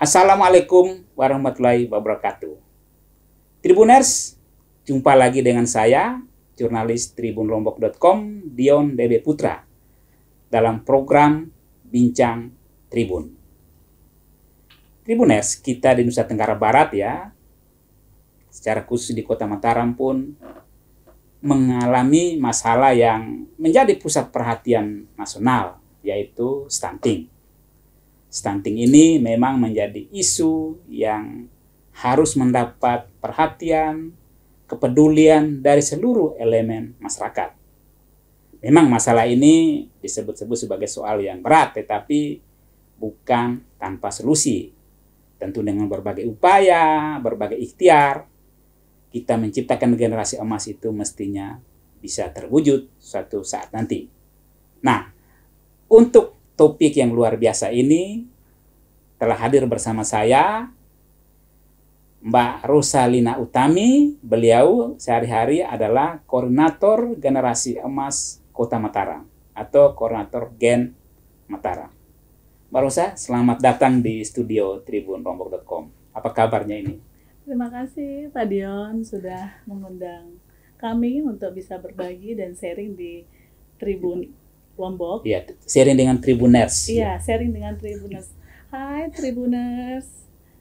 Assalamualaikum warahmatullahi wabarakatuh. Tribuners, jumpa lagi dengan saya, jurnalis tribunlombok.com, Dion DB Putra, dalam program Bincang Tribun. Tribuners, kita di Nusa Tenggara Barat ya, secara khusus di Kota Mataram pun mengalami masalah yang menjadi pusat perhatian nasional, yaitu stunting. Stunting ini memang menjadi isu yang harus mendapat perhatian, kepedulian dari seluruh elemen masyarakat. Memang masalah ini disebut-sebut sebagai soal yang berat, tetapi bukan tanpa solusi. Tentu dengan berbagai upaya, berbagai ikhtiar, kita menciptakan generasi emas itu mestinya bisa terwujud suatu saat nanti. Nah, untuk topik yang luar biasa ini telah hadir bersama saya Mbak Rosalina Utami. Beliau sehari-hari adalah koordinator generasi emas Kota Mataram atau koordinator Gen Mataram. Mbak Rosa, selamat datang di studio tribunlombok.com. Apa kabarnya ini? Terima kasih Pak Dion sudah mengundang kami untuk bisa berbagi dan sharing di Tribun Lombok. Iya, sharing dengan Tribuners. Iya, sharing dengan Tribuners. Hai Tribuners,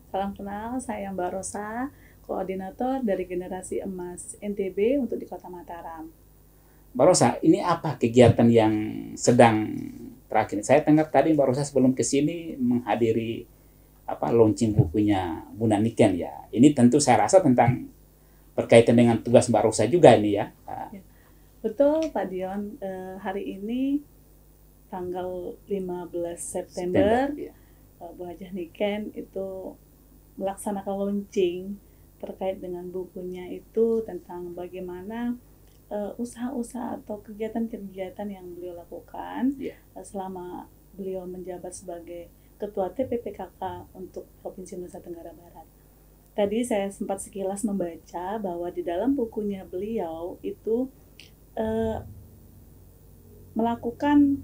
salam kenal, saya Mbak Rosa, koordinator dari Generasi Emas NTB untuk di Kota Mataram. Mbak Rosa, ini apa kegiatan yang sedang terakhir? Saya dengar tadi Mbak Rosa sebelum ke sini menghadiri launching bukunya Bunda Niken ya. Ini tentu saya rasa tentang berkaitan dengan tugas Mbak Rosa juga ini ya. Betul Pak Dion, hari ini tanggal 15 September ya. Bu Hajah Niken itu melaksanakan launching terkait dengan bukunya itu tentang bagaimana usaha-usaha atau kegiatan-kegiatan yang beliau lakukan selama beliau menjabat sebagai Ketua TPPKK untuk Provinsi Nusa Tenggara Barat. Tadi saya sempat sekilas membaca bahwa di dalam bukunya beliau itu melakukan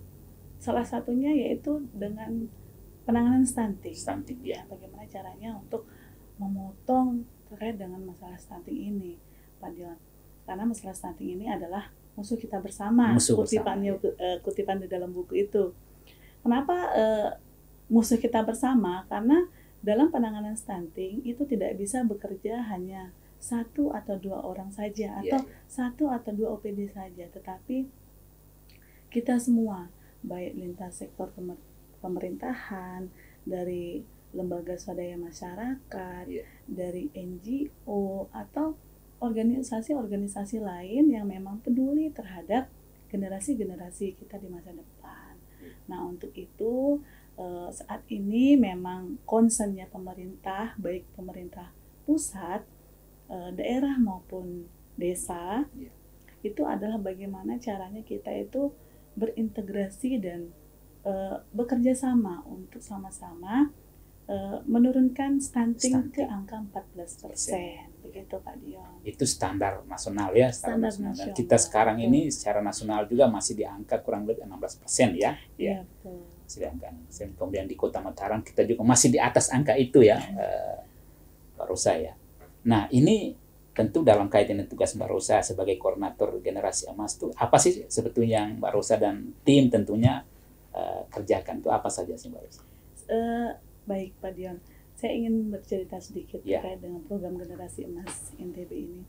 salah satunya yaitu dengan penanganan stunting. Ya, bagaimana caranya untuk memotong terkait dengan masalah stunting ini, Pak Dion. Karena masalah stunting ini adalah musuh kita bersama. Kutipan di dalam buku itu. Kenapa musuh kita bersama? Karena dalam penanganan stunting itu tidak bisa bekerja hanya 1 atau 2 orang saja atau 1 atau 2 OPD saja, tetapi kita semua, baik lintas sektor pemerintahan, dari lembaga swadaya masyarakat, dari NGO atau organisasi-organisasi lain yang memang peduli terhadap generasi-generasi kita di masa depan. Nah, untuk itu saat ini memang concernnya pemerintah, baik pemerintah pusat, daerah maupun desa, itu adalah bagaimana caranya kita itu berintegrasi dan bekerja sama untuk sama-sama menurunkan stunting ke angka 14%. Begitu Pak Dion. Itu standar nasional ya, standar nasional. Kita sekarang ini secara nasional juga masih di angka kurang lebih 16% ya. Iya, betul. Masih di angka 16%. Kemudian di Kota Mataram kita juga masih di atas angka itu ya, Mbak Rosa ya. Nah, ini tentu dalam kaitan dengan tugas Mbak Rosa sebagai koordinator generasi emas itu apa sih sebetulnya yang Mbak Rosa dan tim tentunya kerjakan, itu apa saja sih Mbak Rosa? Baik Pak Dion, saya ingin bercerita sedikit terkait dengan program generasi emas NTB ini.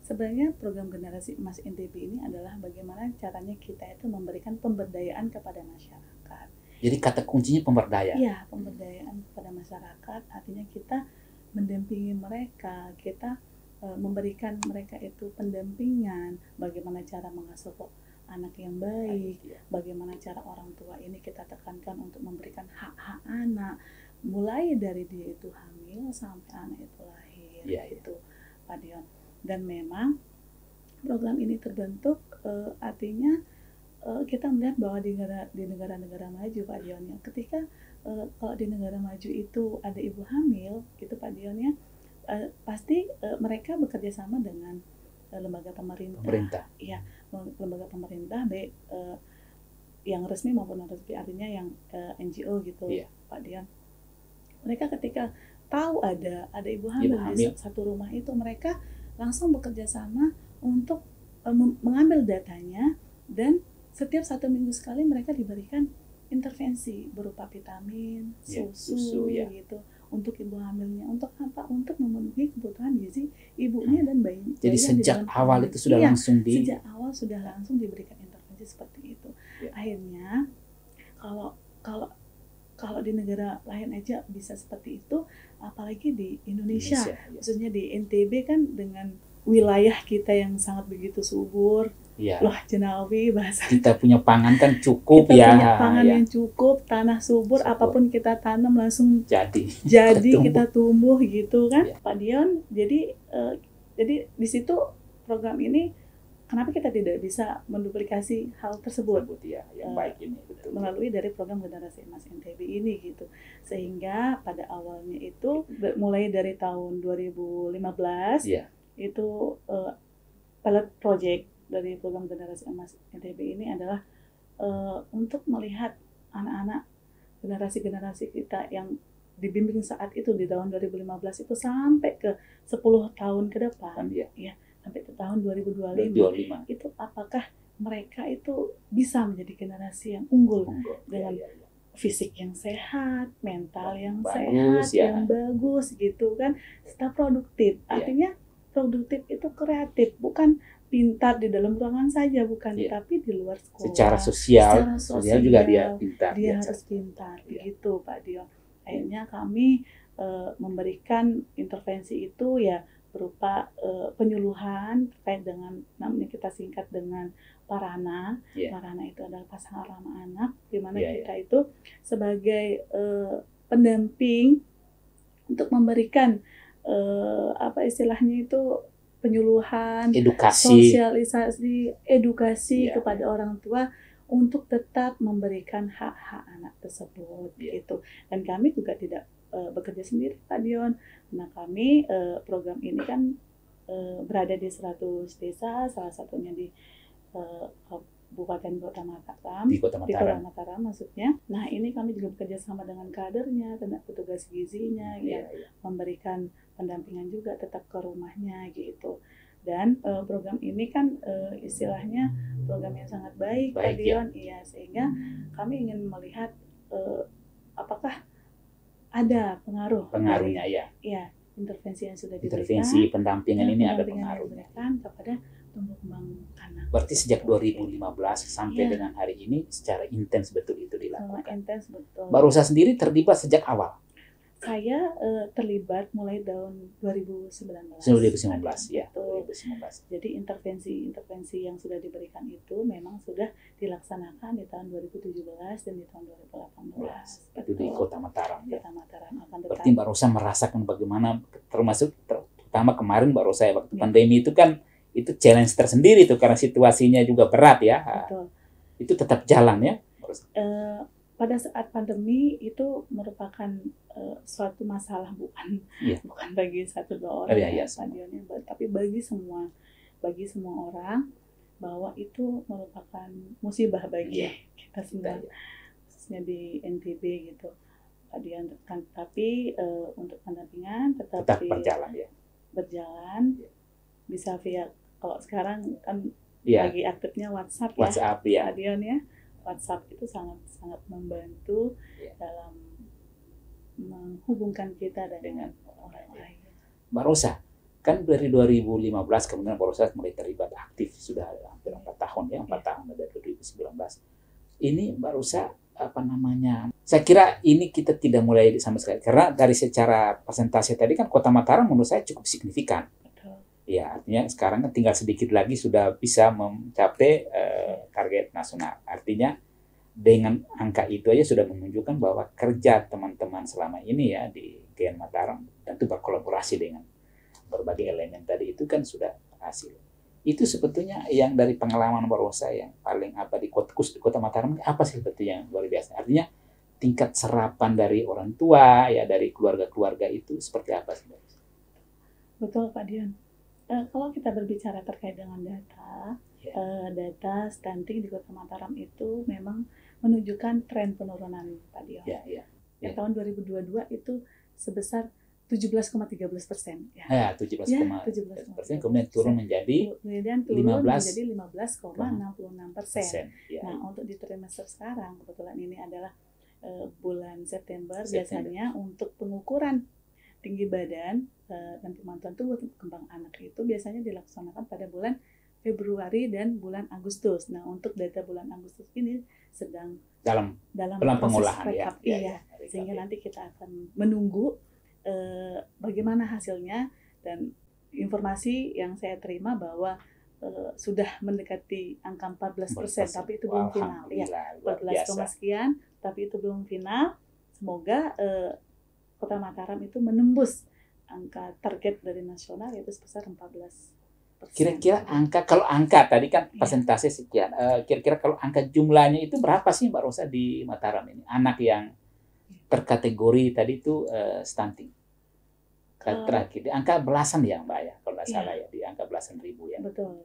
Sebenarnya program generasi emas NTB ini adalah bagaimana caranya kita itu memberikan pemberdayaan kepada masyarakat. Jadi kata kuncinya pemberdayaan? Iya, pemberdayaan kepada masyarakat, artinya kita mendampingi mereka, kita memberikan mereka itu pendampingan, bagaimana cara mengasuh anak yang baik, bagaimana cara orang tua ini kita tekankan untuk memberikan hak-hak anak, mulai dari dia itu hamil sampai anak itu lahir, itu Pak Dion. Dan memang program ini terbentuk artinya kita melihat bahwa di negara-negara maju Pak Dion ya, ketika kalau di negara maju itu ada ibu hamil gitu Pak Dion ya, pasti mereka bekerja sama dengan lembaga pemerintah. Iya, lembaga pemerintah baik yang resmi maupun non resmi, artinya yang NGO gitu Pak Dion. mereka ketika tahu ada ibu hamil di satu rumah itu, mereka langsung bekerja sama untuk mengambil datanya, dan setiap 1 minggu sekali mereka diberikan intervensi berupa vitamin, susu gitu untuk ibu hamilnya. Untuk apa? Untuk memenuhi kebutuhan gizi ibunya dan bayinya. Jadi sejak awal itu sudah langsung sejak awal sudah langsung diberikan intervensi seperti itu. Akhirnya kalau di negara lain aja bisa seperti itu, apalagi di Indonesia. Maksudnya di NTB kan dengan wilayah kita yang sangat begitu subur, Loh Jenawi bahasa. Kita punya pangan kan cukup, kita punya pangan yang cukup, tanah subur, apapun kita tanam langsung jadi kita tumbuh gitu kan, Pak Dion. Jadi di situ program ini kenapa kita tidak bisa menduplikasi hal tersebut yang baik ini melalui dari program Generasi Emas NTB ini gitu. Sehingga pada awalnya itu mulai dari tahun 2015 itu pilot project dari program Generasi Emas NTB ini adalah untuk melihat anak-anak generasi kita yang dibimbing saat itu di tahun 2015 itu sampai ke 10 tahun ke depan, sampai ke tahun 2025 itu apakah mereka itu bisa menjadi generasi yang unggul dengan fisik yang sehat, mental yang sehat, yang bagus gitu kan, serta produktif. Artinya produktif itu kreatif, bukan pintar di dalam ruangan saja, bukan, tapi di luar sekolah. Secara sosial juga dia pintar. Dia harus pintar, begitu Pak Dion. Akhirnya kami memberikan intervensi itu ya berupa penyuluhan terkait dengan, namanya kita singkat dengan Parana. Parana itu adalah pasangan ramah anak, di mana kita itu sebagai pendamping untuk memberikan apa istilahnya itu penyuluhan, sosialisasi, edukasi kepada orang tua untuk tetap memberikan hak-hak anak tersebut gitu. Dan kami juga tidak bekerja sendiri Pak Dion. Nah kami program ini kan berada di 100 desa, salah satunya di Kabupaten Kota Mataram, di Kota Mataram maksudnya. Nah ini kami juga bekerja sama dengan kadernya, dengan petugas gizinya, memberikan pendampingan juga tetap ke rumahnya gitu. Dan program ini kan istilahnya program yang sangat baik Pak Dion, sehingga kami ingin melihat apakah ada pengaruhnya intervensi yang sudah diberikan, intervensi pendampingan ini ada pengaruhnya kepada tumbuh kembang anak. Berarti sejak 2015 sampai dengan hari ini secara intens betul itu dilakukan. Intens betul. Mbak Rosa sendiri terlibat sejak awal? Saya terlibat mulai tahun 2019. 2019 ya. 2019. Jadi intervensi yang sudah diberikan itu memang sudah dilaksanakan di tahun 2017 dan di tahun 2018. Itu di Kota Mataram. Kota Mataram. Berarti Mbak Rosa merasakan bagaimana, termasuk terutama kemarin Mbak Rosa waktu pandemi itu kan itu challenge tersendiri tuh karena situasinya juga berat ya. Betul. Itu tetap jalan ya. Pada saat pandemi itu merupakan suatu masalah bukan bagi 1-2 orang, tapi bagi semua orang, bahwa itu merupakan musibah bagi kita semua, khususnya di NTB gitu. Tapi untuk pendampingan tetap berjalan bisa via, kalau sekarang kan lagi aktifnya WhatsApp ya. Adian ya. WhatsApp itu sangat membantu dalam menghubungkan kita dengan orang lain. Mbak Rosa, kan dari 2015 kemudian Mbak Rosa mulai terlibat aktif, sudah hampir 4 tahun ya, 4 tahun dari 2019. Ini Mbak Rosa saya kira ini kita tidak mulai sama sekali, karena dari secara persentase tadi kan Kota Mataram menurut saya cukup signifikan. Ya, artinya sekarang kan tinggal sedikit lagi sudah bisa mencapai target nasional. Artinya dengan angka itu aja sudah menunjukkan bahwa kerja teman-teman selama ini ya di GN Mataram tentu berkolaborasi dengan berbagai elemen tadi itu kan sudah berhasil. Itu sebetulnya yang dari pengalaman Mbak Rosa yang paling di Kota Mataram apa sih sebetulnya yang luar biasa? Artinya tingkat serapan dari orang tua ya, dari keluarga-keluarga itu seperti apa sih? Betul Pak Dion. Kalau kita berbicara terkait dengan data stunting di Kota Mataram itu memang menunjukkan tren penurunan Pak Dion. Tahun 2022 itu sebesar 17,13%. Ya, 17,13%, kemudian turun menjadi kemudian turun menjadi 15,66%. Ya. Nah, untuk di trimester sekarang, kebetulan ini adalah bulan September, biasanya untuk pengukuran tinggi badan dan pemantauan tubuh kembang anak itu biasanya dilaksanakan pada bulan Februari dan bulan Agustus. Nah, untuk data bulan Agustus ini sedang dalam pengolahan rekap, sehingga nanti kita akan menunggu bagaimana hasilnya, dan informasi yang saya terima bahwa sudah mendekati angka 14%, tapi itu belum final ya. 14, sekian, tapi itu belum final. Semoga Kota Mataram itu menembus angka target dari nasional, yaitu sebesar 14%. Kira-kira kalau angka tadi kan persentase sekian, kira-kira kalau angka jumlahnya itu berapa sih Mbak Rosa di Mataram ini, anak yang terkategori tadi itu stunting? Terakhir di angka belasan ya Mbak ya, kalau nggak salah ya, di angka belasan ribu ya. Betul,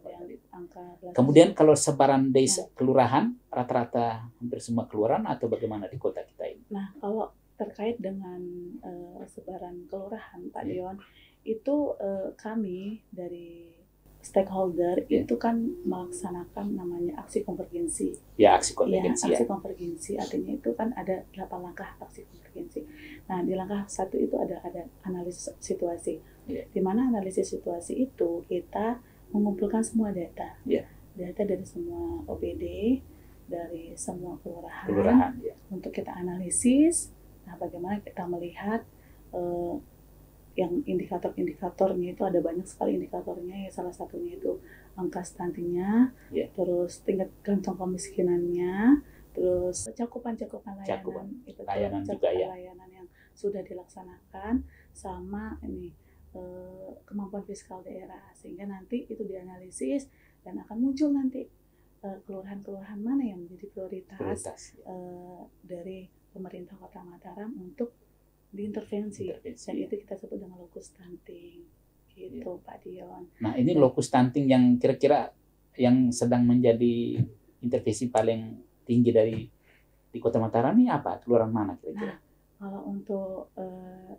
angka belasan. Kemudian kalau sebaran desa, kelurahan, rata-rata hampir semua kelurahan atau bagaimana di kota kita ini? Nah, kalau terkait dengan sebaran kelurahan, Pak Dion, itu kami dari stakeholder itu kan melaksanakan namanya aksi konvergensi. Ya, aksi konvergensi. Aksi konvergensi artinya itu kan ada 8 langkah aksi konvergensi. Nah, di langkah 1 itu ada analisis situasi. Di mana analisis situasi itu kita mengumpulkan semua data. Data dari semua OPD, dari semua kelurahan untuk kita analisis. Nah, bagaimana kita melihat yang indikator-indikatornya itu ada banyak sekali indikatornya ya, salah satunya itu angka stuntingnya, terus tingkat kantong kemiskinannya, terus cakupan layanan itu layanan yang sudah dilaksanakan, sama ini kemampuan fiskal daerah, sehingga nanti itu dianalisis dan akan muncul nanti kelurahan-kelurahan mana yang menjadi prioritas. Dari pemerintah Kota Mataram untuk diintervensi, dan itu kita sebut dengan lokus stunting gitu, Pak Dion. Nah, ini lokus stunting yang kira-kira yang sedang menjadi intervensi paling tinggi di Kota Mataram ini apa? Kelurahan mana kira-kira? Nah, kalau untuk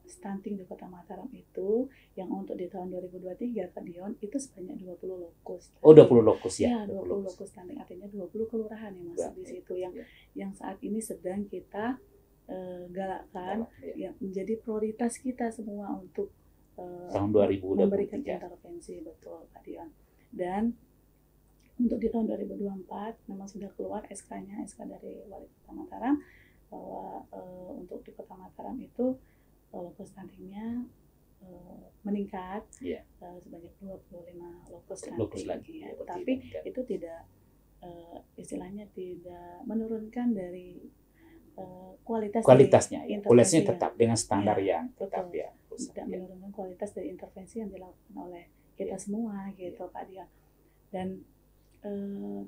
stunting di Kota Mataram itu yang untuk di tahun 2023, Pak Dion, itu sebanyak 20 lokus. Oh, 20 lokus ya. 20 lokus stunting, artinya 20 kelurahan yang masuk di situ yang saat ini sedang kita galakkan yang menjadi prioritas kita semua untuk tahun 2023 memberikan intervensi, betul Pak Dion. Dan untuk di tahun 2024 memang sudah keluar SK-nya, SK dari Wali Kota Mataram, bahwa untuk di Kota Mataram itu lokus stuntingnya meningkat sebanyak 25 lokus stunting lagi ya. Tapi itu tidak istilahnya tidak menurunkan dari kualitasnya, kualitasnya tetap dengan standar yang tetap tidak menurunkan kualitas dari intervensi yang dilakukan oleh kita semua gitu, Pak Dion. Dan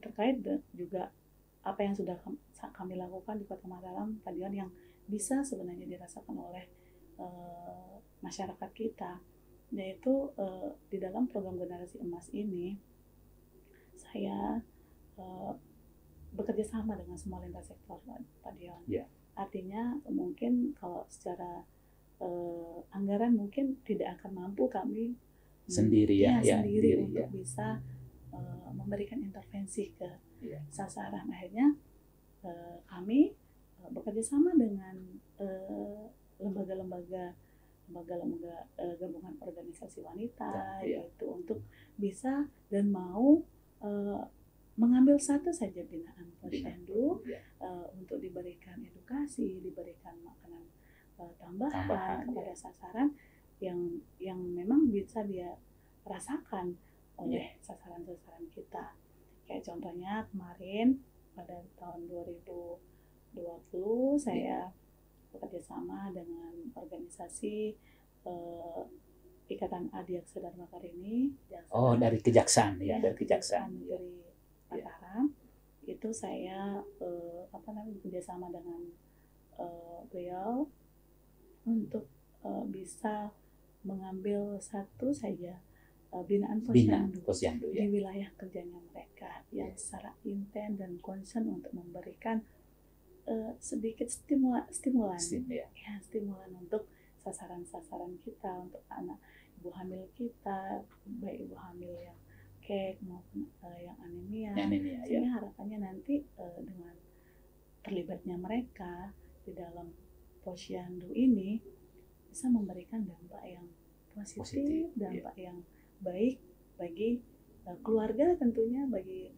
terkait juga apa yang sudah kami lakukan di Kota Mataram, Pak Dion, yang bisa sebenarnya dirasakan oleh masyarakat kita, yaitu di dalam program Generasi Emas ini saya bekerja sama dengan semua lintas sektor, Pak Dion. Artinya mungkin kalau secara anggaran mungkin tidak akan mampu kami sendiri untuk bisa memberikan intervensi ke sasaran. Akhirnya kami bekerja sama dengan lembaga-lembaga gabungan organisasi wanita yaitu untuk bisa dan mau mengambil satu saja binaan posyandu untuk diberikan edukasi, diberikan makanan tambahan kepada sasaran yang memang bisa dia rasakan oleh sasaran-sasaran kita. Kayak contohnya kemarin pada tahun 2020 saya bekerja sama dengan organisasi Ikatan Adiaksa Dharma Karini. Dari kejaksaan dari kejaksaan negeri Mataram. Itu saya bekerja sama dengan beliau untuk bisa mengambil satu saja binaan posyandu di wilayah kerjanya mereka yang secara intens dan concern untuk memberikan sedikit stimulan untuk sasaran-sasaran kita untuk anak ibu hamil kita, baik ibu hamil yang kek maupun yang anemia. Sehingga harapannya nanti dengan terlibatnya mereka di dalam posyandu ini bisa memberikan dampak yang positif, dampak yang baik bagi keluarga tentunya, bagi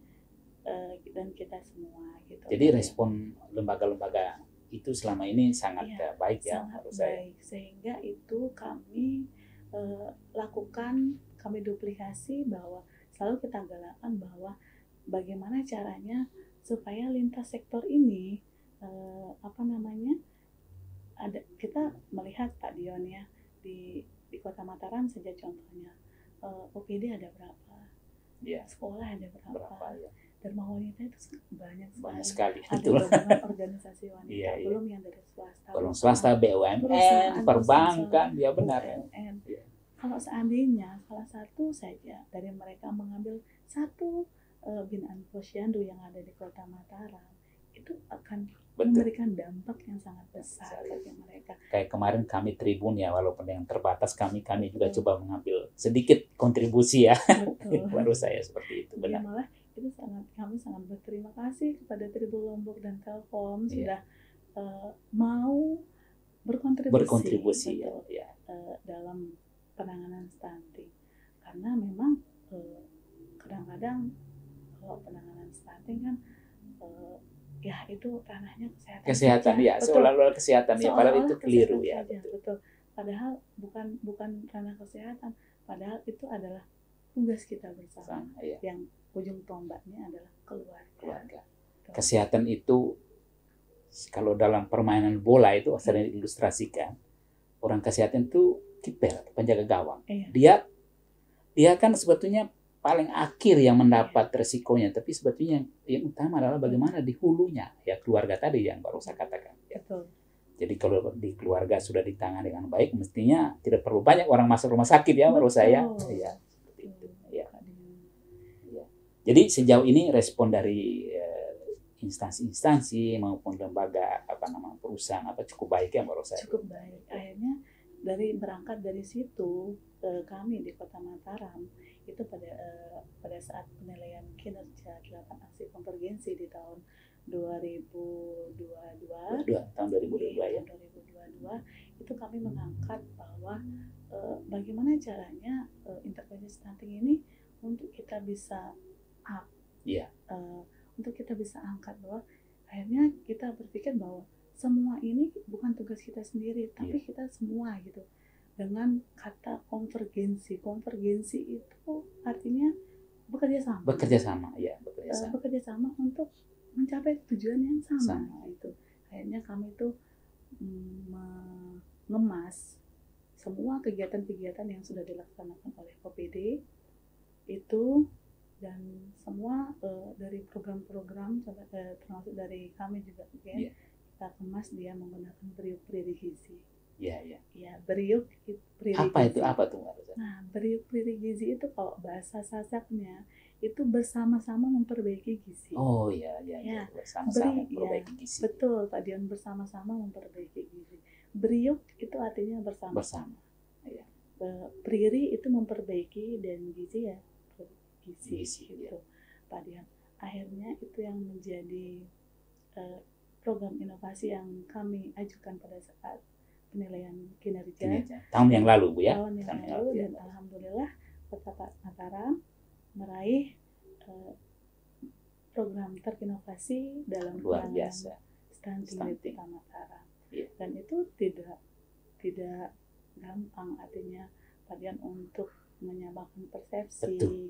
dan kita semua gitu. Jadi respon lembaga-lembaga itu selama ini sangat baik ya, sangat menurut baik. Sehingga itu kami lakukan, kami duplikasi, bahwa selalu kita galakkan bahwa bagaimana caranya supaya lintas sektor ini ada, kita melihat Pak Dion ya, di Kota Mataram saja contohnya, OPD ada berapa, sekolah ada berapa ya. Dharma wanita itu banyak sekali. Ada gabungan organisasi wanita, belum yang dari swasta, belum swasta, BUMN, perbankan, ya benar. Kalau seandainya salah satu saja dari mereka mengambil satu binaan posyandu yang ada di Kota Mataram, itu akan memberikan dampak yang sangat besar bagi mereka. Kayak kemarin kami Tribun ya, walaupun yang terbatas, kami juga coba mengambil sedikit kontribusi ya. Baru saya seperti itu, benar. Ya, malah itu kami sangat berterima kasih kepada Tribun Lombok dan Telkom sudah mau berkontribusi dalam penanganan stunting, karena memang kadang-kadang kalau penanganan stunting kan ya itu ranahnya kesehatan ya, seolah-olah kesehatan ya, padahal itu keliru ya. Betul. Padahal bukan ranah kesehatan, padahal itu adalah tugas kita bersama yang ujung tombaknya adalah keluarga. Kesehatan itu kalau dalam permainan bola itu sering diilustrasikan, orang kesehatan itu kiper, penjaga gawang. Dia kan sebetulnya paling akhir yang mendapat resikonya, tapi sebetulnya yang utama adalah bagaimana di hulunya, ya keluarga tadi yang baru saya katakan. Betul. Jadi kalau di keluarga sudah ditangani dengan baik, mestinya tidak perlu banyak orang masuk rumah sakit ya, menurut saya. Ya, seperti itu. Ya. Jadi sejauh ini respon dari instansi-instansi maupun lembaga perusahaan cukup baik ya, menurut saya. Cukup baik. Akhirnya berangkat dari situ, kami di Kota Mataram itu pada saat penilaian kinerja 8 aksi konvergensi di tahun 2022 itu kami mengangkat bahwa bagaimana caranya intervensi stunting ini untuk kita bisa untuk kita bisa angkat, bahwa akhirnya kita berpikir bahwa semua ini bukan tugas kita sendiri, tapi kita semua gitu. Dengan kata konvergensi itu artinya bekerja sama untuk mencapai tujuan yang sama. Itu akhirnya kami itu mengemas semua kegiatan-kegiatan yang sudah dilaksanakan oleh OPD itu, dan semua dari program-program termasuk dari kami juga kita kemas dia menggunakan beriuk gizi. Beriuk gizi. Apa tuh? Nah, beriuk gizi itu kalau bahasa Sasaknya itu bersama-sama memperbaiki gizi. Bersama-sama memperbaiki gizi. Betul, Pak Dion, bersama-sama memperbaiki gizi. Beriuk itu artinya bersama. Priri itu memperbaiki, dan gizi gizi gitu, Pak Dion. Akhirnya itu yang menjadi program inovasi yang kami ajukan pada saat penilaian kinerja tahun yang lalu, Bu ya. Tahun yang lalu, dan alhamdulillah Kota Mataram meraih program terinovasi dalam penanganan stunting di Kota Mataram. Dan itu tidak gampang, artinya Pak Dion, untuk menyamakan persepsi.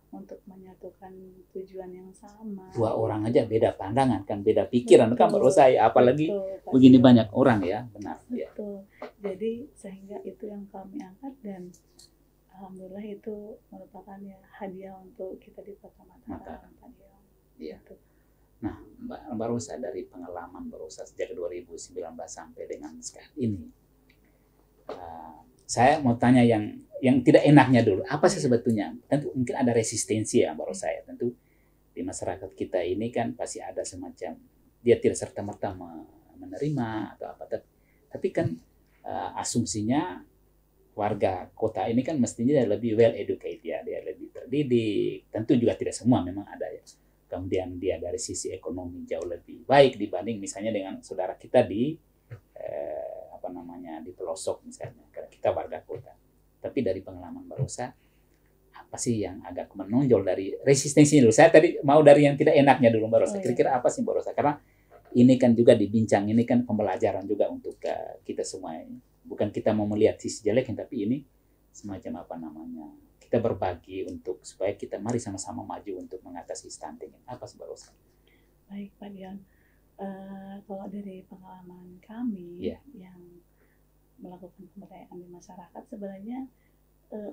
Untuk menyatukan tujuan yang sama. Dua orang aja beda pandangan kan, beda pikiran kan menurut saya, apalagi begini banyak orang ya, benar. Betul. Jadi sehingga itu yang kami angkat, dan alhamdulillah itu merupakan hadiah untuk kita di Kota Mataram. Nah, Mbak Rosa, dari pengalaman Mbak Rosa sejak 2019 sampai dengan sekarang ini, saya mau tanya yang tidak enaknya dulu. Apa sih sebetulnya? Tentu mungkin ada resistensi ya, Mbak Rosa. Tentu di masyarakat kita ini kan pasti ada semacam, dia tidak serta-merta menerima atau apa. Tapi kan asumsinya warga kota ini kan mestinya lebih well educated ya, dia lebih terdidik. Tentu juga tidak semua, memang ada ya. Kemudian dia dari sisi ekonomi jauh lebih baik dibanding misalnya dengan saudara kita di di pelosok misalnya, karena kita warga kota. Tapi dari pengalaman Mbak Rosa, apa sih yang agak menonjol dari resistensi dulu? Saya tadi mau dari yang tidak enaknya dulu Mbak Rosa. Kira-kira apa sih Mbak Rosa? Karena ini kan juga dibincang, ini kan pembelajaran juga untuk kita semua. Bukan kita mau melihat sisi jeleknya, tapi ini semacam kita berbagi untuk supaya kita mari sama-sama maju untuk mengatasi stunting. Apa sih Mbak Rosa? Baik Pak Dion, kalau dari pengalaman kami yang melakukan pemberdayaan di masyarakat, sebenarnya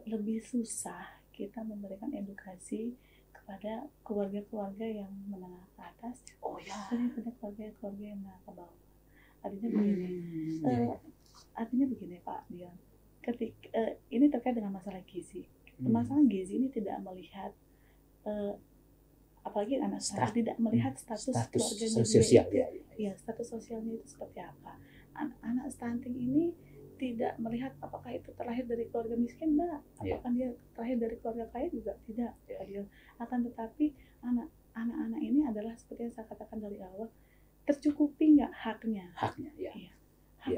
lebih susah kita memberikan edukasi kepada keluarga-keluarga yang menengah ke atas, daripada keluarga-keluarga yang menengah ke bawah. Artinya begini Pak Dion, ini terkait dengan masalah gizi. Masalah gizi ini tidak melihat apalagi anak saya tidak melihat status keluarganya sosial status sosialnya itu seperti apa. Anak stunting ini tidak melihat apakah itu terlahir dari keluarga miskin, enggak, apakah dia terlahir dari keluarga kaya juga tidak. Akan tetapi anak-anak ini adalah seperti yang saya katakan dari awal, tercukupi nggak haknya. Hak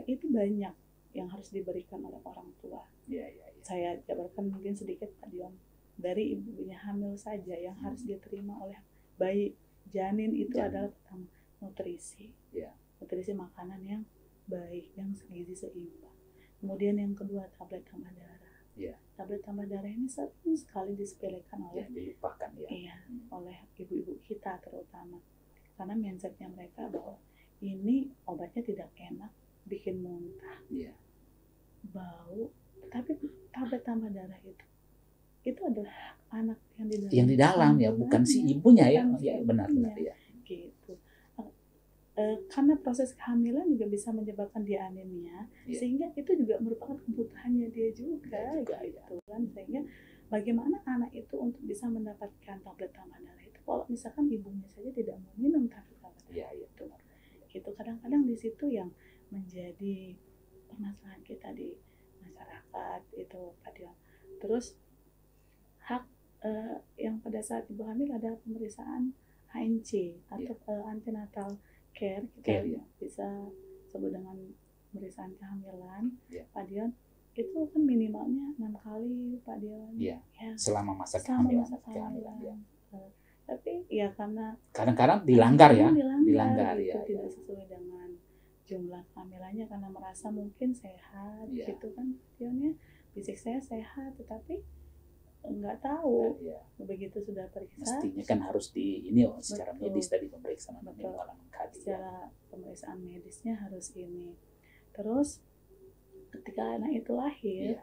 itu banyak yang harus diberikan oleh orang tua. Saya jabarkan mungkin sedikit Pak Dion, dari ibunya hamil saja yang harus diterima oleh bayi janin itu adalah pertama nutrisi, nutrisi makanan yang baik, yang gizi seimbang. Kemudian yang kedua tablet tambah darah. Tablet tambah darah ini sering sekali disepelekan oleh dilupakan oleh ibu-ibu kita terutama, karena mindsetnya mereka bahwa ini obatnya tidak enak, bikin muntah, bau. Tapi tablet tambah darah itu adalah anak yang di dalam bukan si ibunya benar gitu. Karena proses kehamilan juga bisa menyebabkan dia anemia, sehingga itu juga merupakan kebutuhannya dia juga gitu kan. Sehingga bagaimana anak itu untuk bisa mendapatkan tablet tambah darah itu kalau misalkan ibunya saja tidak mau minum tablet tambah darah gitu. Kadang-kadang di situ yang menjadi permasalahan kita di masyarakat itu Pak Dion. Terus hak yang pada saat ibu hamil ada pemeriksaan HNC atau antenatal care, kita bisa sebut dengan pemeriksaan kehamilan, Pak Dion. Itu kan minimalnya 6 kali Pak Dion. Selama masa kehamilan. Tapi karena kadang-kadang dilanggar gitu, tidak sesuai dengan jumlah kehamilannya karena merasa mungkin sehat gitu kan Dion, fisik saya sehat, tetapi nggak tahu begitu sudah periksa mestinya kan harus secara medis tadi pemeriksaan secara pemeriksaan medisnya harus ini. Terus ketika anak itu lahir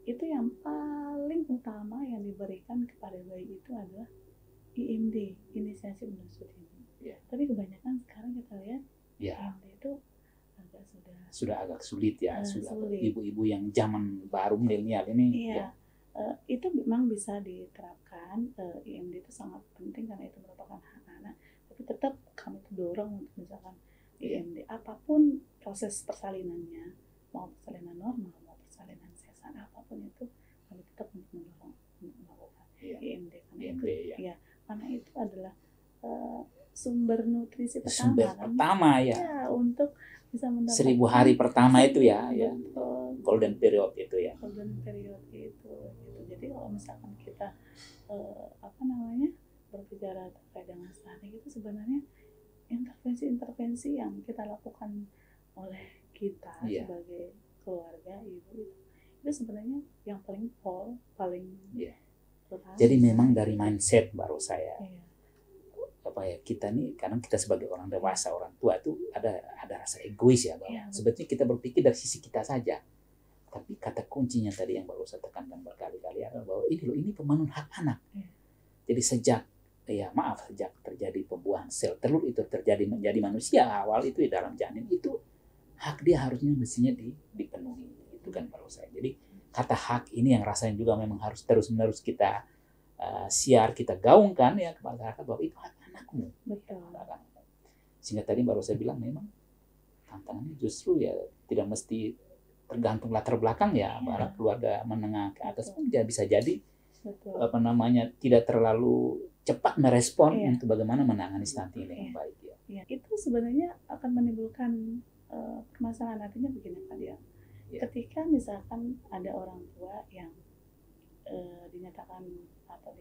itu yang paling utama yang diberikan kepada bayi itu adalah IMD, inisiasi menyusui dini. Tapi kebanyakan sekarang kita lihat IMD itu sudah agak sulit ibu-ibu yang zaman baru milenial ini itu memang bisa diterapkan. IMD itu sangat penting karena itu merupakan hak anak, tapi tetap kami dorong untuk misalkan IMD apapun proses persalinannya, mau persalinan normal mau persalinan sesar, apapun itu kami tetap mendorong untuk melakukan IMD karena itu adalah sumber nutrisi pertama untuk bisa mendapatkan 1000 hari pertama itu golden period itu gitu. Jadi kalau misalkan kita berbicara terkait dengan stunting itu sebenarnya intervensi yang kita lakukan oleh kita sebagai keluarga ibu itu sebenarnya yang paling jadi memang dari mindset baru saya kita nih, kadang kita sebagai orang dewasa, orang tua tuh ada rasa egois bahwa sebetulnya kita berpikir dari sisi kita saja. Tapi kata kuncinya tadi yang baru saya tekankan berkali-kali adalah bahwa ini pemenuhan hak anak. Jadi sejak terjadi pembuahan sel telur itu terjadi menjadi manusia awal itu di dalam janin itu hak dia harusnya mestinya dipenuhi. Itu kan baru saya. Jadi kata hak ini yang rasanya juga memang harus terus-menerus kita kita gaungkan ke masyarakat bahwa itu hak anakmu. Betul. Sehingga tadi baru saya bilang memang tantangannya justru tidak mesti tergantung latar belakang ya, para keluarga menengah ke atas pun bisa jadi tidak terlalu cepat merespon untuk bagaimana menangani stunting dengan baik ya. Itu sebenarnya akan menimbulkan permasalahan. Artinya begini Pak Dian, ketika misalkan ada orang tua yang dinyatakan atau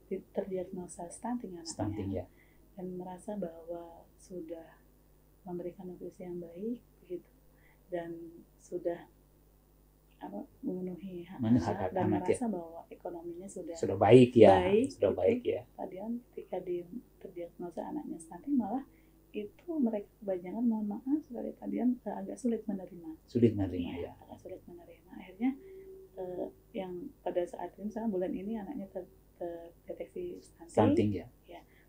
terdiagnosa stunting anaknya, dan merasa bahwa sudah memberikan nutrisi yang baik begitu dan sudah memenuhi hak dan merasa bahwa ekonominya sudah baik ya, sudah baik ya. Tadian ketika terdiagnosa anaknya stunting, malah itu mereka kebanyakan, mohon maaf sekali tadian, agak sulit menerima. Ya. Agak sulit menerima. Akhirnya yang pada saat ini, misalnya bulan ini anaknya terdeteksi stunting ya.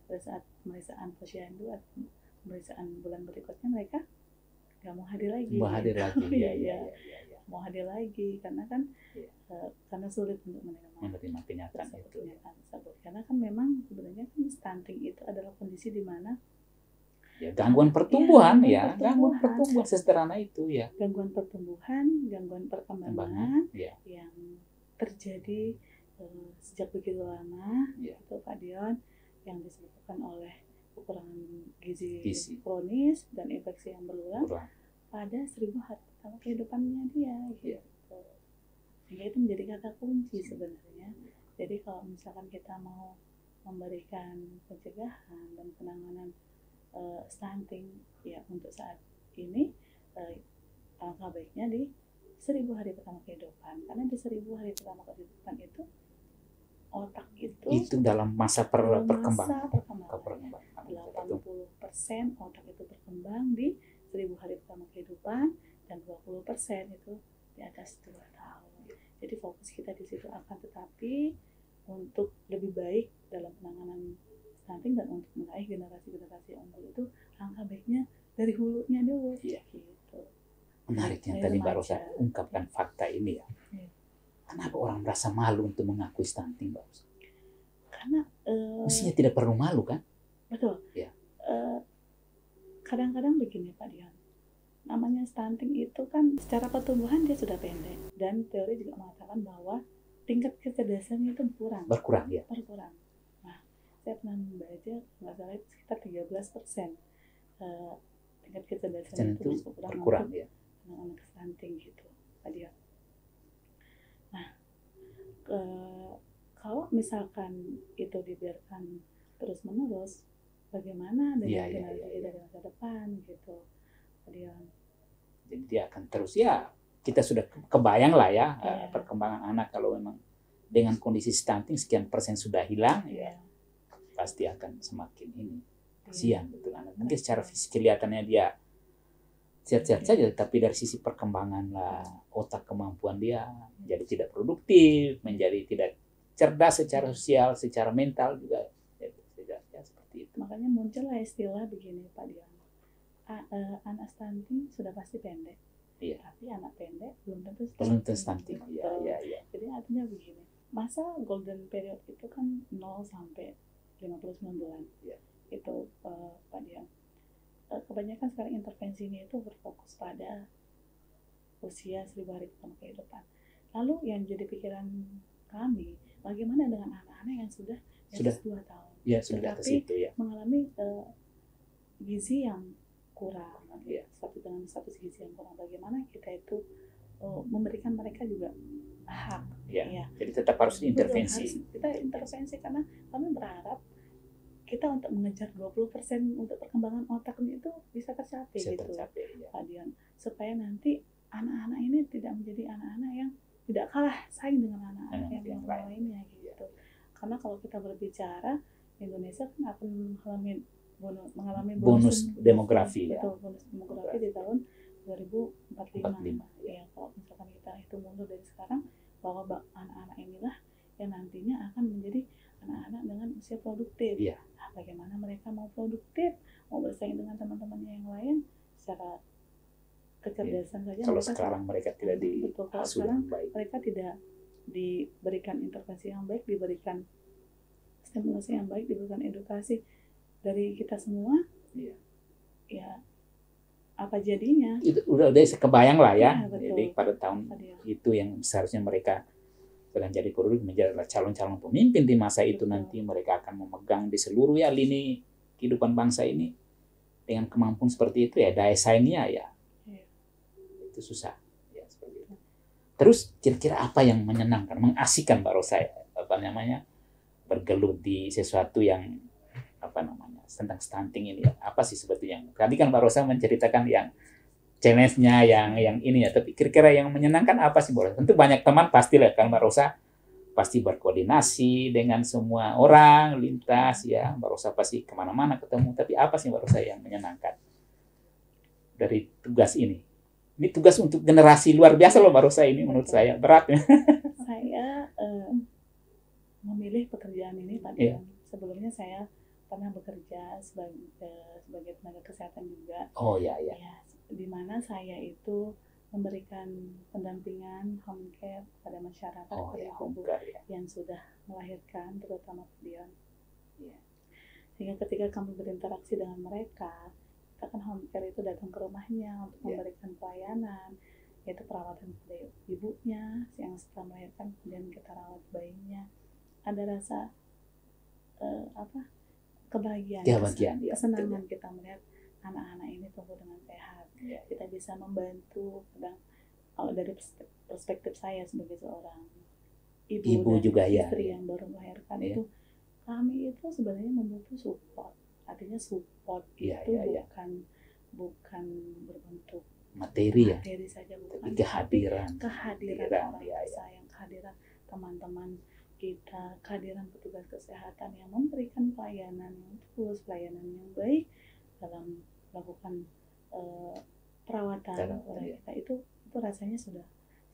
Pada saat pemeriksaan posyandu atau pemeriksaan bulan berikutnya mereka nggak mau hadir lagi. Mau hadir lagi karena kan karena sulit untuk menerima kenyataan itu. Karena kan memang sebenarnya kan stunting itu adalah kondisi di mana gangguan pertumbuhan gangguan pertumbuhan sederhana itu ya. Gangguan pertumbuhan, gangguan perkembangan yang terjadi sejak begitu lama itu Pak Dion, yang disebabkan oleh kekurangan gizi kronis dan infeksi yang berulang pada 1000 hari pertama kehidupannya dia gitu. Sehingga itu menjadi kata kunci sebenarnya. Jadi kalau misalkan kita mau memberikan pencegahan dan penanganan stunting ya untuk saat ini, alangkah baiknya di 1000 hari pertama kehidupan, karena di 1000 hari pertama kehidupan itu otak itu dalam masa perkembangan 80% otak itu berkembang di 1000 hari pertama kehidupan dan 20% itu di atas 2 tahun. Jadi fokus kita di situ akan tetapi untuk lebih baik dalam penanganan stunting dan untuk meraih generasi-generasi unggul itu langkah baiknya dari hulunya dulu. Gitu. Menarik yang tadi baru saya ungkapkan fakta ini ya. Kenapa orang merasa malu untuk mengakui stunting, Mbak? Karena mestinya tidak perlu malu kan? Betul. Ya. Kadang-kadang begini Pak Dion, namanya stunting itu kan secara pertumbuhan dia sudah pendek, dan teori juga mengatakan bahwa tingkat kecerdasannya itu berkurang. Nah, saya pernah membaca nggak salah itu sekitar 13% tingkat kecerdasan itu berkurang ya. Anak-anak stunting gitu Pak Dion. Nah, kalau misalkan itu dibiarkan terus-menerus, bagaimana dengan generasi dari masa depan gitu, Dion? Jadi dia akan terus kita sudah kebayang lah ya perkembangan anak kalau memang dengan kondisi stunting sekian persen sudah hilang pasti akan semakin ini kasihan betul anak. Mungkin secara fisik kelihatannya dia sehat-sehat saja, tapi dari sisi perkembangan lah otak kemampuan dia jadi tidak produktif, menjadi tidak cerdas secara sosial, secara mental juga seperti itu. Makanya muncullah istilah begini Pak Dion, anak stunting sudah pasti pendek, tapi anak pendek belum tentu stunting. Jadi artinya begini, masa golden period itu kan 0 sampai 59 bulan itu Pak Dion. Kebanyakan sekarang intervensinya itu berfokus pada usia 1000 hari pertama kehidupan. Lalu yang jadi pikiran kami, bagaimana dengan anak-anak yang sudah 2 tahun? Tetapi mengalami gizi yang kurang, dengan status gizi yang kurang. Bagaimana kita itu memberikan mereka juga hak? Jadi tetap harus diintervensi. Kita intervensi karena kami berharap kita untuk mengejar 20% untuk perkembangan otaknya itu bisa tercapai Pak Dion, supaya nanti anak-anak ini tidak menjadi anak-anak yang tidak kalah saing dengan anak-anak yang lainnya gitu. Karena kalau kita berbicara Indonesia kan akan mengalami bonus demografi bonus demografi di tahun 2045. Kalau misalkan kita hitung mundur dari sekarang, bahwa anak-anak inilah yang nantinya akan menjadi anak-anak dengan usia produktif. Nah, bagaimana mereka mau produktif, mau bersaing dengan teman-temannya yang lain secara kecerdasan saja. Kalau sekarang mereka tidak mereka tidak diberikan intervensi yang baik, diberikan stimulasi yang baik, diberikan edukasi dari kita semua, apa jadinya. Itu udah kebayang lah ya. Ya, betul. Jadi pada tahun itu yang seharusnya mereka sedang jadi produk menjadi calon-calon pemimpin di masa itu. Betul. Nanti mereka akan memegang di seluruh ya lini kehidupan bangsa ini dengan kemampuan seperti itu ya, daya saingnya ya itu susah ya, seperti itu. Terus kira-kira apa yang menyenangkan, mengasihkan Mbak Rosa bergelut di sesuatu yang tentang stunting ini ya? Apa sih sebetulnya? Tadi kan Mbak Rosa menceritakan yang challenge-nya yang ini ya, tapi kira-kira yang menyenangkan apa sih Mbak Rosa? Tentu banyak teman pasti lah kan Mbak Rosa pasti berkoordinasi dengan semua orang lintas ya, Mbak Rosa pasti kemana-mana ketemu, tapi apa sih Mbak Rosa yang menyenangkan dari tugas ini? Ini tugas untuk generasi luar biasa loh Mbak Rosa ini, menurut saya berat. Saya memilih pekerjaan ini Pak Dion. Sebelumnya saya pernah bekerja sebagai tenaga kesehatan juga. Oh ya. Di mana saya itu memberikan pendampingan home care kepada masyarakat, ibu yang sudah melahirkan, terutama Pak Dion. Sehingga ketika kami berinteraksi dengan mereka, kita kan home care itu datang ke rumahnya untuk memberikan pelayanan, yaitu perawatan pada ibunya yang setelah melahirkan, kemudian kita rawat bayinya. Ada rasa kebahagiaan, kesenangan kita melihat anak-anak ini tumbuh dengan sehat. Kita bisa membantu. Kadang kalau dari perspektif saya sebagai seorang ibu dan juga istri yang baru melahirkan itu, kami itu sebenarnya membutuh support. Artinya support itu bukan berbentuk materi saja, bukan, kehadiran orang sayang, kehadiran teman-teman kita, kehadiran petugas kesehatan yang memberikan pelayanan yang tulus, pelayanan yang baik dalam melakukan perawatan pada kita, itu rasanya sudah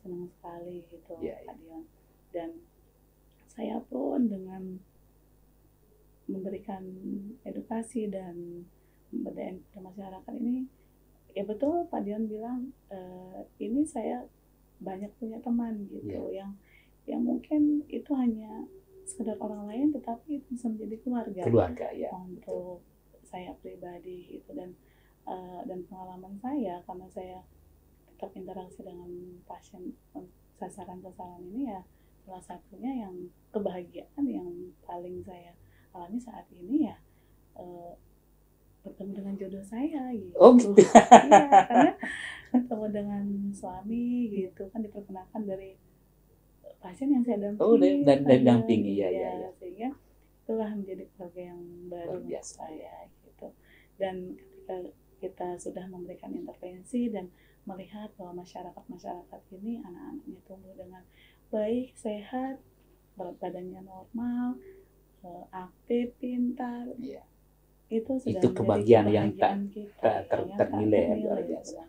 senang sekali gitu Pak Dion. Dan saya pun dengan memberikan edukasi dan pemberdayaan kepada masyarakat ini, ya betul Pak Dion bilang, ini saya banyak punya teman gitu yang mungkin itu hanya sekedar orang lain, tetapi itu bisa menjadi keluarga untuk saya pribadi gitu. Dan pengalaman saya, karena saya tetap interaksi dengan pasien sasaran ini ya, salah satunya yang kebahagiaan yang paling saya alami saat ini ya bertemu dengan jodoh saya gitu. Karena bertemu dengan suami gitu kan, diperkenalkan dari pasien yang saya dampingi. Dari dampingi sehingga itulah menjadi keluarga yang baru untuk saya gitu. Dan ketika kita sudah memberikan intervensi dan melihat bahwa masyarakat ini anak-anaknya tumbuh dengan baik, sehat, berat badannya normal, aktif, pintar, itu sudah kebahagiaan yang ternilai luar biasa.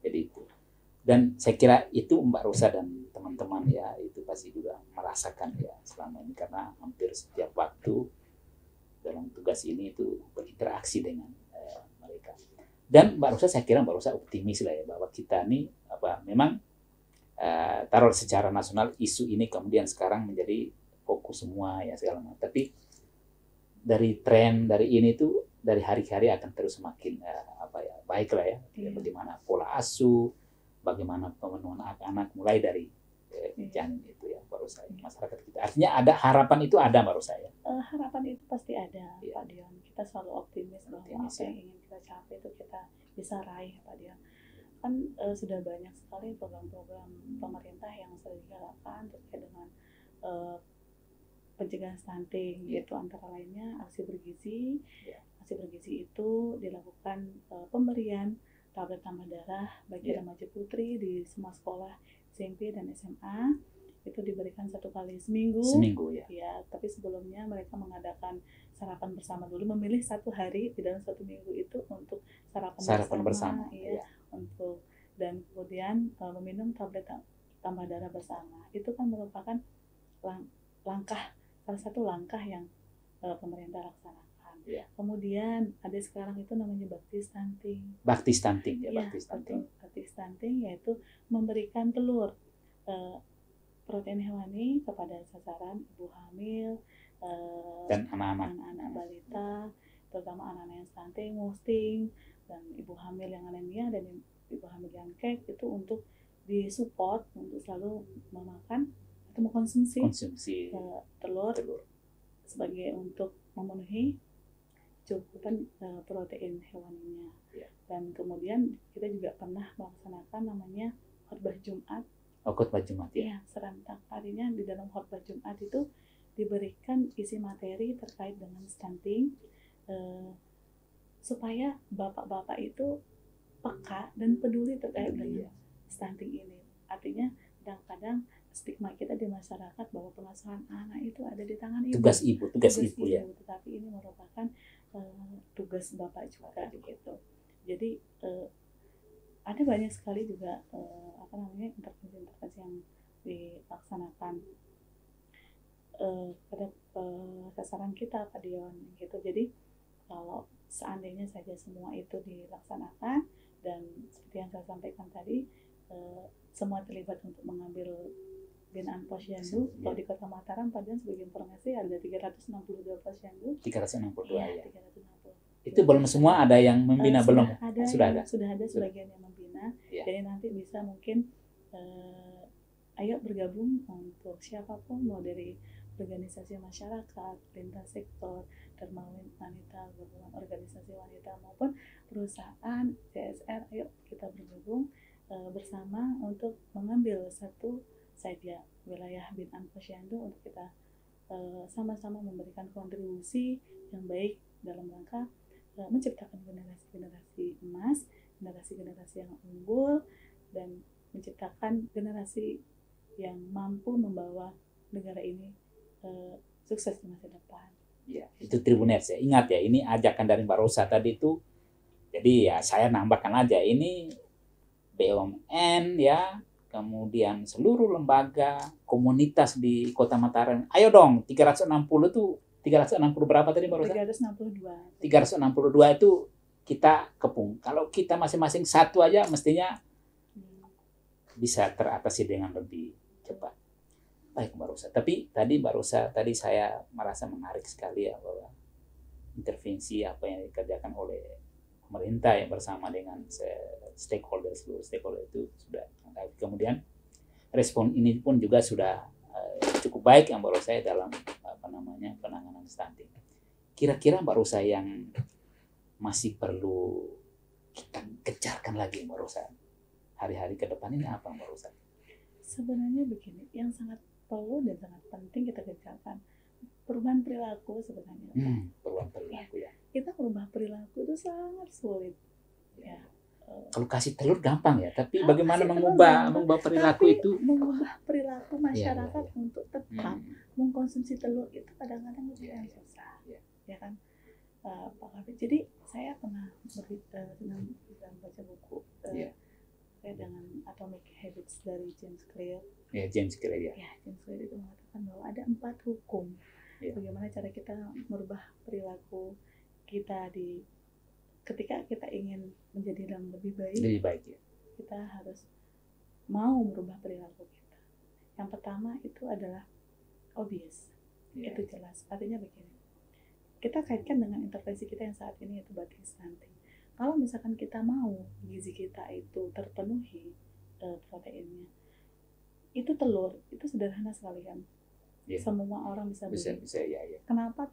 Jadi itu. Dan saya kira itu Mbak Rosa dan teman-teman ya itu pasti juga merasakan ya selama ini, karena hampir setiap waktu dalam tugas ini itu berinteraksi dengan mereka. Dan Mbak Rosa, saya kira Mbak Rosa optimis lah ya bahwa kita ini memang taruh secara nasional isu ini kemudian sekarang menjadi fokus semua ya segala macam. Tapi dari tren dari ini tuh dari hari ke hari akan terus semakin baik lah ya. Bagaimana pola asuh, bagaimana pemenuhan anak-anak mulai dari janin itu ya Mbak Rosa, masyarakat kita. Artinya ada harapan, itu ada Mbak Rosa ya. Harapan itu pasti ada Pak Dion. Kita selalu optimis bahwa apa yang ingin kita capai itu kita bisa raih Pak Dion. Kan sudah banyak sekali program-program pemerintah yang sudah digalakkan terkait dengan pencegahan stunting, yaitu antara lainnya aksi bergizi. Aksi bergizi itu dilakukan pemberian tablet tambah darah bagi remaja putri di semua sekolah SMP dan SMA. Itu diberikan 1 kali seminggu ya. Tapi sebelumnya mereka mengadakan sarapan bersama dulu, memilih 1 hari di dalam 1 minggu itu untuk sarapan bersama untuk, dan kemudian meminum tablet tambah darah bersama. Itu kan merupakan salah satu langkah yang pemerintah laksanakan. Kemudian ada sekarang itu namanya bakti stunting. Bakti stunting yaitu memberikan telur protein hewani kepada sasaran ibu hamil dan anak-anak balita, terutama anak-anak yang stunting, dan ibu hamil yang anemia dan ibu hamil yang kek itu untuk disupport untuk selalu memakan atau mengkonsumsi telur sebagai untuk memenuhi cukupan protein hewaninya. Dan kemudian kita juga pernah melaksanakan namanya khotbah Jumat. Khotbah Jumat ya. Serentak. Artinya di dalam khotbah Jumat itu diberikan isi materi terkait dengan stunting supaya bapak-bapak itu peka dan peduli terkait dengan stunting ini. Artinya kadang-kadang stigma kita di masyarakat bahwa pengasuhan anak itu ada di tangan ibu. Tugas ibu ya. Tetapi ini merupakan tugas bapak juga gitu. Jadi ada banyak sekali juga intervensi yang dilaksanakan pada sasaran kita Pak Dion gitu. Jadi kalau seandainya saja semua itu dilaksanakan dan seperti yang saya sampaikan tadi semua terlibat untuk mengambil binaan posyandu. Kalau di Kota Mataram Pak Dion sebagai informasi ada 362 posyandu. 362 ya. 360. Itu belum semua ada yang membina belum? Sudah ada sebagian yang membina. Jadi nanti bisa mungkin ayo bergabung untuk siapapun, mau dari organisasi masyarakat, lintas sektor, Dharma Wanita, gabungan organisasi wanita maupun perusahaan CSR, ayo kita bergabung bersama untuk mengambil satu saja wilayah binaan posyandu untuk kita sama-sama memberikan kontribusi yang baik dalam rangka menciptakan generasi-generasi emas, generasi-generasi yang unggul, dan menciptakan generasi yang mampu membawa negara ini sukses di masa depan. Ya, itu Tribuners ya. Ingat ya, ini ajakan dari Mbak Rosa tadi itu. Jadi ya saya nambahkan aja, ini BUMN ya, kemudian seluruh lembaga, komunitas di Kota Mataram. Ayo dong, 360 tuh 360 berapa tadi Mbak Rosa? 362. 362 itu kita kepung. Kalau kita masing-masing satu aja mestinya bisa teratasi dengan lebih cepat. Baik Mbak Rosa. Tapi tadi Mbak Rosa, tadi saya merasa menarik sekali ya bahwa intervensi apa yang dikerjakan oleh pemerintah yang bersama dengan stakeholder, seluruh stakeholder itu sudah. Kemudian respon ini pun juga sudah cukup baik yang Mbak Rosa dalam penanganan stunting. Kira-kira Mbak Rosa yang masih perlu kita kejarkan lagi Mbak Rosa hari-hari ke depan ini apa Mbak Rosa? Sebenarnya begini, yang sangat perlu dan sangat penting kita kejarkan perubahan perilaku sebenarnya. Perubahan perilaku ya. Kita merubah perilaku itu sangat sulit. Ya. Kalau kasih telur gampang ya, tapi bagaimana mengubah perilaku itu? Mengubah perilaku masyarakat untuk tetap mengkonsumsi telur itu kadang-kadang yang susah, ya kan, Pak Kabit. Jadi saya pernah baca buku dengan Atomic Habits dari James Clear. James Clear ya. James Clear itu mengatakan bahwa ada 4 hukum bagaimana cara kita merubah perilaku kita ketika kita ingin menjadi yang lebih baik ya. Kita harus mau merubah perilaku kita. Yang pertama itu adalah obvious. Itu jelas. Artinya begini. Kita kaitkan dengan intervensi kita yang saat ini yaitu batik stunting. Kalau misalkan kita mau gizi kita itu terpenuhi proteinnya, itu telur itu sederhana sekali kan. Semua orang bisa beli. Bisa ya. Kenapa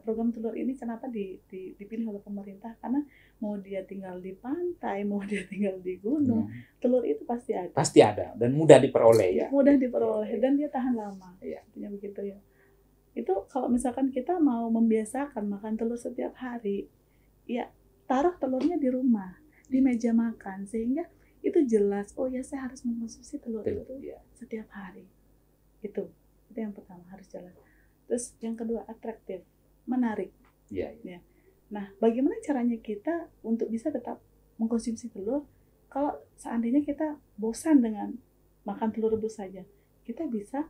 program telur ini kenapa dipilih oleh pemerintah? Karena mau dia tinggal di pantai, mau dia tinggal di gunung, telur itu pasti ada. Pasti ada dan mudah diperoleh ya. Mudah diperoleh dan dia tahan lama. Artinya begitu ya. Itu kalau misalkan kita mau membiasakan makan telur setiap hari, ya taruh telurnya di rumah, di meja makan sehingga itu jelas. Oh ya, saya harus mengkonsumsi telur itu setiap hari. Itu yang pertama harus jalan. Terus yang kedua atraktif, menarik. Ya. Nah, bagaimana caranya kita untuk bisa tetap mengkonsumsi telur? Kalau seandainya kita bosan dengan makan telur rebus saja, kita bisa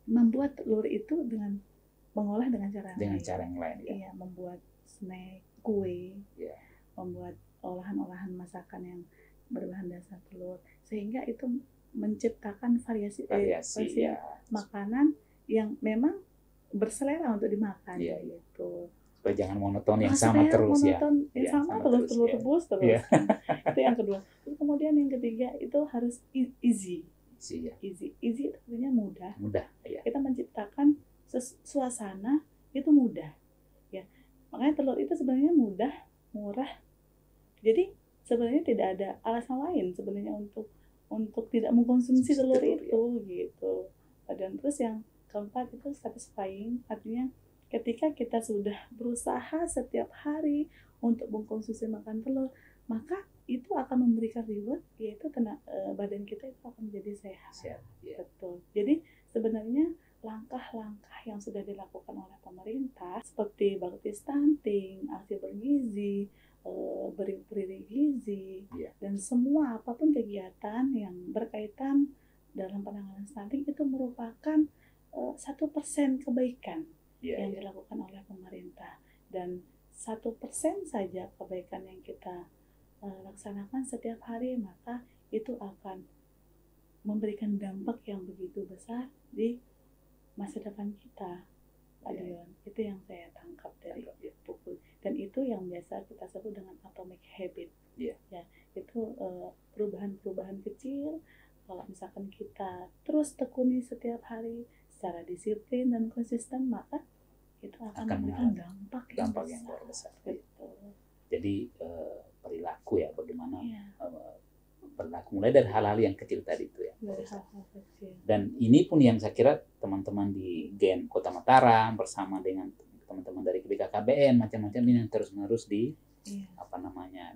membuat telur itu dengan mengolah dengan cara yang lain. Iya, membuat snack, kue, membuat olahan-olahan masakan yang berbahan dasar telur, sehingga itu menciptakan variasi makanan yang memang berselera untuk dimakan gitu. supaya jangan monoton yang supaya sama terus ya. monoton, yang Ya, sama terus ya. terus. Ya. Itu yang kedua. Terus kemudian yang ketiga itu harus easy. Ya. Easy itu artinya mudah. Mudah, ya. Kita menciptakan suasana itu mudah, ya. Makanya telur itu sebenarnya mudah, murah. Jadi sebenarnya tidak ada alasan lain sebenarnya untuk tidak mengkonsumsi telur itu, ya. Gitu. Dan terus yang keempat itu satisfying, artinya ketika kita sudah berusaha setiap hari untuk mengkonsumsi makan telur, maka itu akan memberikan reward, yaitu badan kita itu akan menjadi sehat. Ya. Betul. Jadi sebenarnya langkah-langkah yang sudah dilakukan oleh pemerintah seperti bakti stunting, aksi bergizi, beri gizi, ya. Dan semua apapun kegiatan yang berkaitan dalam penanganan stunting itu merupakan 1% kebaikan yang dilakukan oleh pemerintah, dan 1% saja kebaikan yang kita laksanakan setiap hari, maka itu akan memberikan dampak yang begitu besar di masa depan kita, Pak Dion. Itu yang saya tangkap dari buku, dan itu yang biasa kita sebut dengan atomic habit. Ya, itu perubahan-perubahan kecil. Kalau misalkan kita terus tekuni setiap hari secara disiplin dan konsisten, maka itu akan memberikan dampak yang luar besar. Betul. Jadi perilaku ya, bagaimana perilaku mulai dari hal-hal yang kecil tadi itu ya. Dari hal-hal kecil. Dan ini pun yang saya kira teman-teman di Gen Kota Mataram bersama dengan teman-teman dari BKKBN macam-macam ini yang terus-menerus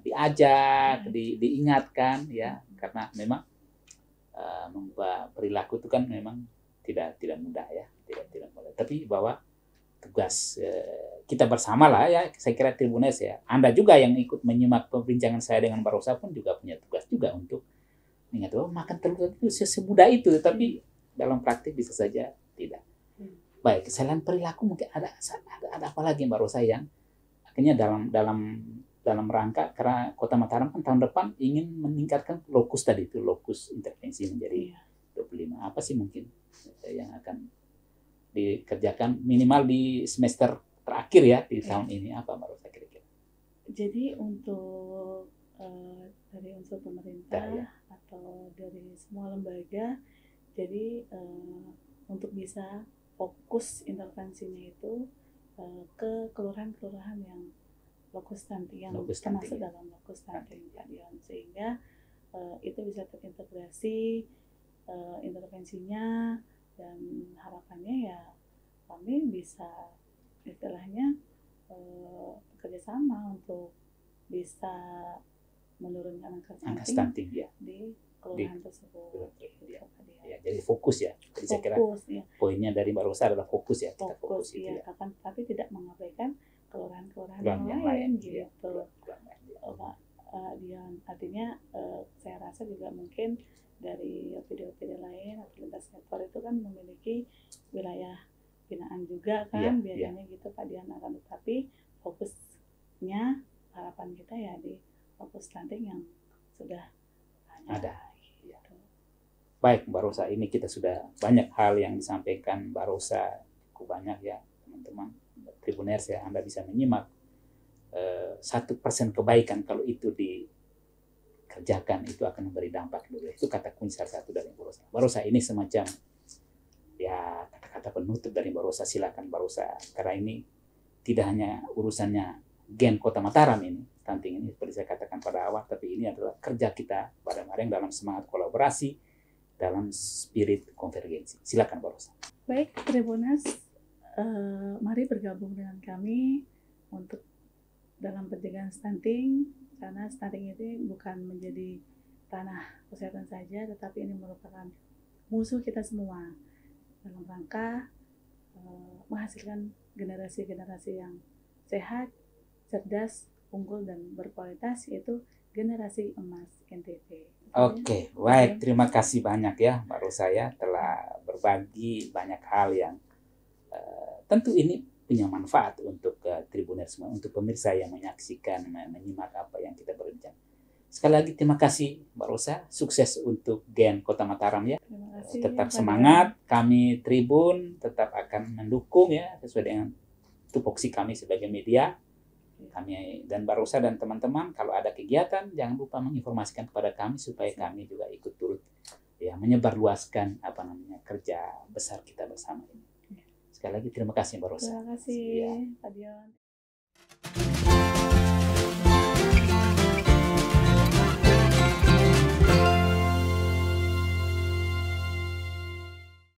diajak, diingatkan ya, karena memang mengubah perilaku itu kan memang tidak mudah ya, tidak mudah. Tapi bahwa tugas kita bersama lah ya, saya kira Tribuners ya, Anda juga yang ikut menyimak perbincangan saya dengan Mbak Rosa pun juga punya tugas juga untuk ingat bahwa makan telur itu semudah itu, tapi dalam praktik bisa saja tidak. Baik, selain perilaku mungkin ada apa lagi Mbak Rosa yang akhirnya dalam rangka, karena Kota Mataram kan tahun depan ingin meningkatkan lokus tadi itu, lokus intervensi menjadi 25. Apa sih mungkin yang akan dikerjakan minimal di semester terakhir ya di tahun ini, apa Mbak Rosa kira-kira? Jadi untuk dari unsur pemerintah atau dari semua lembaga, jadi untuk bisa fokus intervensinya itu ke kelurahan-kelurahan yang lokus stunting, yang termasuk dalam lokus stunting, Pak Dion, sehingga itu bisa terintegrasi intervensinya, dan harapannya ya kami bisa istilahnya bekerjasama untuk bisa menurunkan angka stunting di kelurahan tersebut. Ya, jadi fokus ya. Jadi saya kira poinnya dari Mbak Rosa adalah fokus ya. Kita fokus itu ya. Akan, tapi tidak mengabaikan kelurahan-kelurahan yang lain gitu. Pak Dion, artinya saya rasa juga mungkin dari video-video lain atau lintas sektor itu kan memiliki wilayah binaan juga kan, biasanya gitu Pak Dion, akan tetapi fokusnya harapan kita ya di fokus stunting yang sudah ada. Gitu. Baik Mbak Rosa, ini kita sudah banyak hal yang disampaikan Mbak Rosa, cukup banyak ya teman-teman Tribuners ya, Anda bisa menyimak 1% kebaikan kalau itu dikerjakan itu akan memberi dampak dulu. Itu kata kunci salah satu dari Mbak Rosa. Mbak Rosa, ini semacam ya kata-kata penutup dari Mbak Rosa, silakan Mbak Rosa, karena ini tidak hanya urusannya Gen Kota Mataram ini, stunting ini seperti saya katakan pada awal, tapi ini adalah kerja kita bareng-bareng dalam semangat kolaborasi, dalam spirit konvergensi. Silakan Mbak Rosa. Baik Tribuners, mari bergabung dengan kami untuk dalam pencegahan stunting, karena stunting ini bukan menjadi ranah kesehatan saja, tetapi ini merupakan musuh kita semua dalam rangka menghasilkan generasi-generasi yang sehat, cerdas, unggul, dan berkualitas, yaitu generasi emas NTT. Oke, baik. Terima kasih banyak ya Mbak Rosa ya, telah berbagi banyak hal yang tentu ini punya manfaat untuk Tribuners semua, untuk pemirsa yang menyaksikan, menyimak apa yang kita berbincang. Sekali lagi terima kasih Mbak Rosa, sukses untuk Gen Kota Mataram ya. Terima kasih, tetap semangat, kami Tribun tetap akan mendukung ya sesuai dengan tupoksi kami sebagai media. Kami dan Mbak Rosa dan teman-teman kalau ada kegiatan jangan lupa menginformasikan kepada kami supaya kami juga ikut turut ya menyebarluaskan kerja besar kita bersama ini. Sekali lagi terima kasih Mbak Rosa. Terima kasih Ya. Pak Dion.